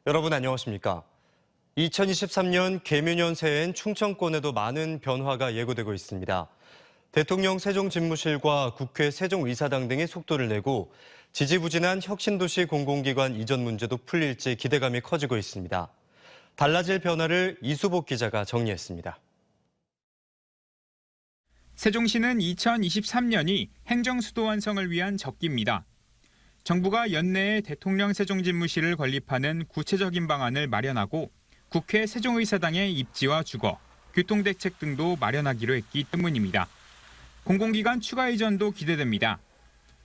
여러분 안녕하십니까? 2023년 개묘년 새해엔 충청권에도 많은 변화가 예고되고 있습니다. 대통령 세종집무실과 국회 세종의사당 등이 속도를 내고 지지부진한 혁신도시 공공기관 이전 문제도 풀릴지 기대감이 커지고 있습니다. 달라질 변화를 이수복 기자가 정리했습니다. 세종시는 2023년이 행정수도 완성을 위한 적기입니다. 정부가 연내에 대통령 세종집무실을 건립하는 구체적인 방안을 마련하고 국회 세종의사당의 입지와 주거, 교통대책 등도 마련하기로 했기 때문입니다. 공공기관 추가 이전도 기대됩니다.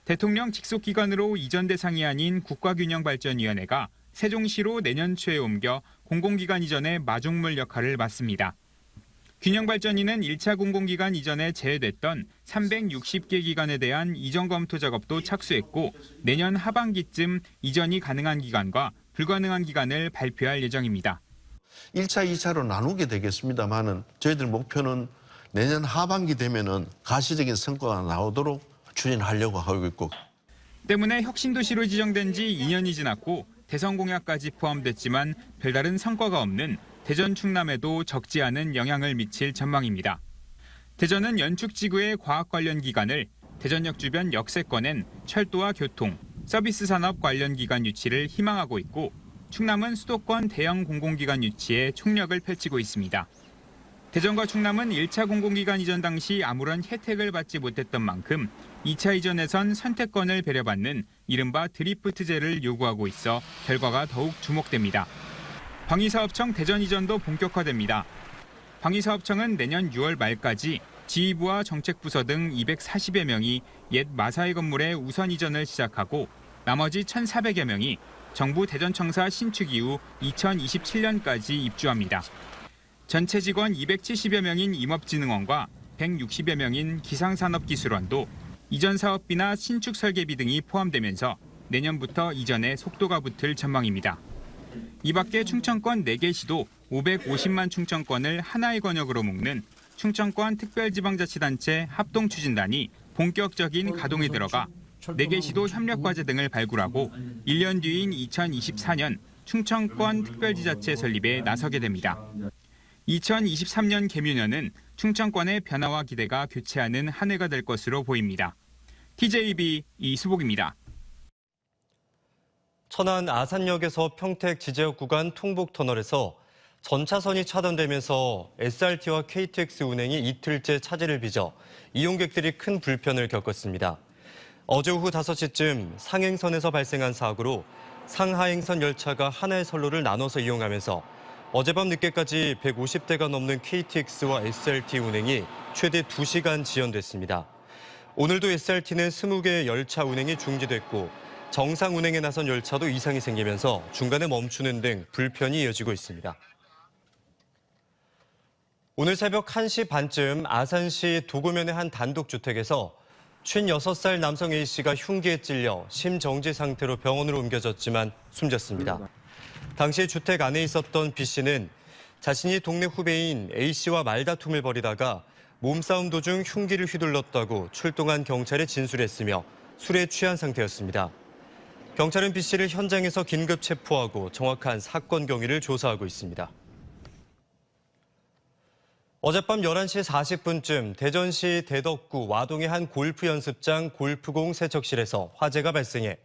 대통령 직속기관으로 이전 대상이 아닌 국가균형발전위원회가 세종시로 내년 초에 옮겨 공공기관 이전의 마중물 역할을 맡습니다. 균형발전위는 1차 공공기관 이전에 제외됐던 360개 기관에 대한 이전 검토 작업도 착수했고 내년 하반기쯤 이전이 가능한 기관과 불가능한 기관을 발표할 예정입니다. 1차, 2차로 나누게 되겠습니다만은 저희들 목표는 내년 하반기 되면은 가시적인 성과가 나오도록 추진하려고 하고 있고. 때문에 혁신도시로 지정된 지 2년이 지났고 대선 공약까지 포함됐지만 별다른 성과가 없는 대전 충남에도 적지 않은 영향을 미칠 전망입니다. 대전은 연축지구의 과학 관련 기관을, 대전역 주변 역세권엔 철도와 교통, 서비스 산업 관련 기관 유치를 희망하고 있고 충남은 수도권 대형 공공기관 유치에 총력을 펼치고 있습니다. 대전과 충남은 1차 공공기관 이전 당시 아무런 혜택을 받지 못했던 만큼 2차 이전에선 선택권을 배려받는 이른바 드리프트제를 요구하고 있어 결과가 더욱 주목됩니다. 방위사업청 대전 이전도 본격화됩니다. 방위사업청은 내년 6월 말까지 지휘부와 정책부서 등 240여 명이 옛 마사회 건물의 우선 이전을 시작하고 나머지 1,400여 명이 정부 대전청사 신축 이후 2027년까지 입주합니다. 전체 직원 270여 명인 임업진흥원과 160여 명인 기상산업기술원도 이전 사업비나 신축 설계비 등이 포함되면서 내년부터 이전에 속도가 붙을 전망입니다. 이 밖에 충청권 4개 시도 550만 충청권을 하나의 권역으로 묶는 충청권 특별지방자치단체 합동추진단이 본격적인 가동에 들어가 4개 시도 협력과제 등을 발굴하고 1년 뒤인 2024년 충청권 특별지자체 설립에 나서게 됩니다. 2023년 개묘년은 충청권의 변화와 기대가 교체하는 한 해가 될 것으로 보입니다. TJB 이수복입니다. 천안 아산역에서 평택 지제역 구간 통북터널에서 전차선이 차단되면서 SRT와 KTX 운행이 이틀째 차질을 빚어 이용객들이 큰 불편을 겪었습니다. 어제 오후 5시쯤 상행선에서 발생한 사고로 상하행선 열차가 하나의 선로를 나눠서 이용하면서 어젯밤 늦게까지 150대가 넘는 KTX와 SRT 운행이 최대 2시간 지연됐습니다. 오늘도 SRT는 20개의 열차 운행이 중지됐고 정상 운행에 나선 열차도 이상이 생기면서 중간에 멈추는 등 불편이 이어지고 있습니다. 오늘 새벽 1시 반쯤 아산시 도구면의 한 단독주택에서 56살 남성 A씨가 흉기에 찔려 심정지 상태로 병원으로 옮겨졌지만 숨졌습니다. 당시 주택 안에 있었던 B씨는 자신이 동네 후배인 A씨와 말다툼을 벌이다가 몸싸움 도중 흉기를 휘둘렀다고 출동한 경찰에 진술했으며 술에 취한 상태였습니다. 경찰은 B씨를 현장에서 긴급 체포하고 정확한 사건 경위를 조사하고 있습니다. 어젯밤 11시 40분쯤 대전시 대덕구 와동의 한 골프 연습장 골프공 세척실에서 화재가 발생해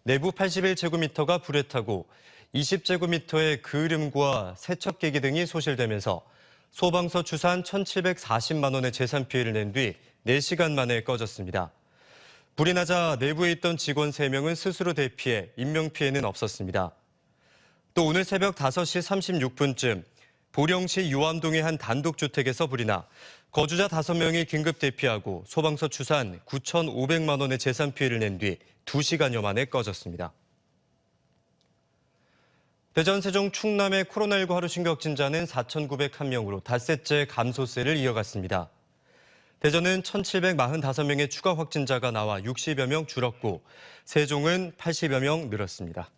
내부 81제곱미터가 불에 타고 20제곱미터의 그을음과 세척기기 등이 소실되면서 소방서 추산 1,740만 원의 재산 피해를 낸 뒤 4시간 만에 꺼졌습니다. 불이 나자 내부에 있던 직원 3명은 스스로 대피해 인명피해는 없었습니다. 또 오늘 새벽 5시 36분쯤 보령시 유암동의 한 단독주택에서 불이 나 거주자 5명이 긴급 대피하고 소방서 추산 9,500만 원의 재산 피해를 낸 뒤 2시간여 만에 꺼졌습니다. 대전, 세종, 충남의 코로나19 하루 신규 확진자는 4,901명으로 닷새째 감소세를 이어갔습니다. 대전은 1,745명의 추가 확진자가 나와 60여 명 줄었고 세종은 80여 명 늘었습니다.